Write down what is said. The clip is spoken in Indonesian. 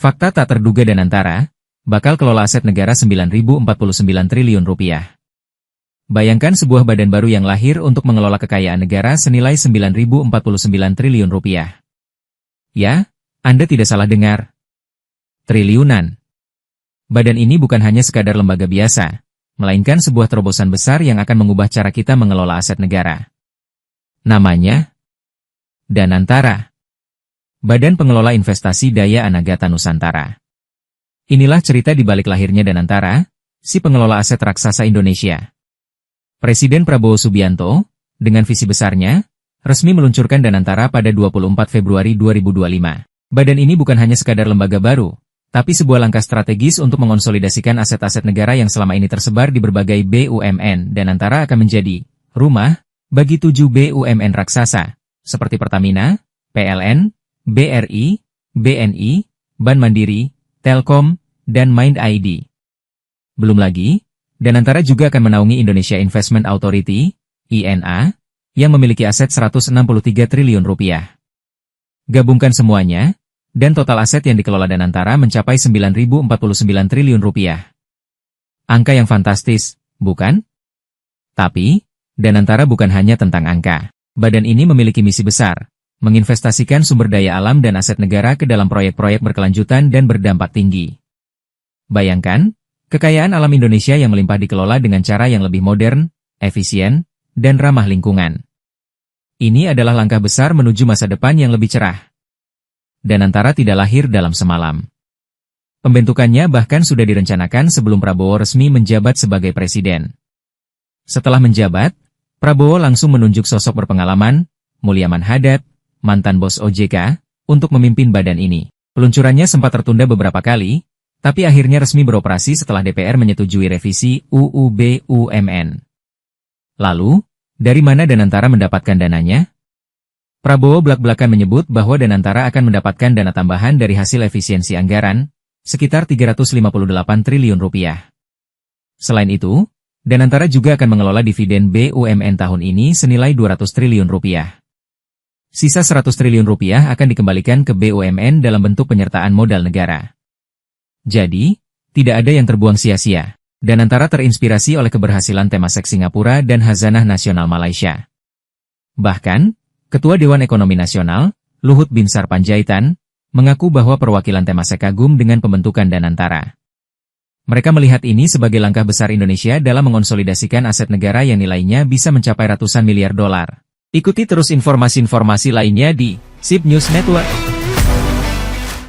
Fakta tak terduga Danantara bakal kelola aset negara 9.049 triliun rupiah. Bayangkan sebuah badan baru yang lahir untuk mengelola kekayaan negara senilai 9.049 triliun rupiah. Ya, Anda tidak salah dengar. Triliunan. Badan ini bukan hanya sekadar lembaga biasa, melainkan sebuah terobosan besar yang akan mengubah cara kita mengelola aset negara. Namanya Danantara, Badan Pengelola Investasi Daya Anagata Nusantara. Inilah cerita di balik lahirnya Danantara, si pengelola aset raksasa Indonesia. Presiden Prabowo Subianto, dengan visi besarnya, resmi meluncurkan Danantara pada 24 Februari 2025. Badan ini bukan hanya sekadar lembaga baru, tapi sebuah langkah strategis untuk mengonsolidasikan aset-aset negara yang selama ini tersebar di berbagai BUMN. Danantara akan menjadi rumah bagi 7 BUMN raksasa, seperti Pertamina, PLN, BRI, BNI, Bank Mandiri, Telkom, dan Mind ID. Belum lagi, Danantara juga akan menaungi Indonesia Investment Authority, INA, yang memiliki aset 163 triliun rupiah. Gabungkan semuanya, dan total aset yang dikelola Danantara mencapai 9.049 triliun rupiah. Angka yang fantastis, bukan? Tapi, Danantara bukan hanya tentang angka. Badan ini memiliki misi besar, menginvestasikan sumber daya alam dan aset negara ke dalam proyek-proyek berkelanjutan dan berdampak tinggi. Bayangkan, kekayaan alam Indonesia yang melimpah dikelola dengan cara yang lebih modern, efisien, dan ramah lingkungan. Ini adalah langkah besar menuju masa depan yang lebih cerah. Danantara tidak lahir dalam semalam. Pembentukannya bahkan sudah direncanakan sebelum Prabowo resmi menjabat sebagai presiden. Setelah menjabat, Prabowo langsung menunjuk sosok berpengalaman, Mulyaman Hadad, mantan bos OJK, untuk memimpin badan ini. Peluncurannya sempat tertunda beberapa kali, tapi akhirnya resmi beroperasi setelah DPR menyetujui revisi UU BUMN. Lalu, dari mana Danantara mendapatkan dananya? Prabowo belak-belakan menyebut bahwa Danantara akan mendapatkan dana tambahan dari hasil efisiensi anggaran, sekitar 358 triliun rupiah. Selain itu, Danantara juga akan mengelola dividen BUMN tahun ini senilai 200 triliun rupiah. Sisa 100 triliun rupiah akan dikembalikan ke BUMN dalam bentuk penyertaan modal negara. Jadi, tidak ada yang terbuang sia-sia. Danantara terinspirasi oleh keberhasilan Temasek Singapura dan Khazanah Nasional Malaysia. Bahkan, Ketua Dewan Ekonomi Nasional, Luhut Binsar Panjaitan, mengaku bahwa perwakilan Temasek kagum dengan pembentukan Danantara. Mereka melihat ini sebagai langkah besar Indonesia dalam mengonsolidasikan aset negara yang nilainya bisa mencapai ratusan miliar dolar. Ikuti terus informasi-informasi lainnya di SIP News Network.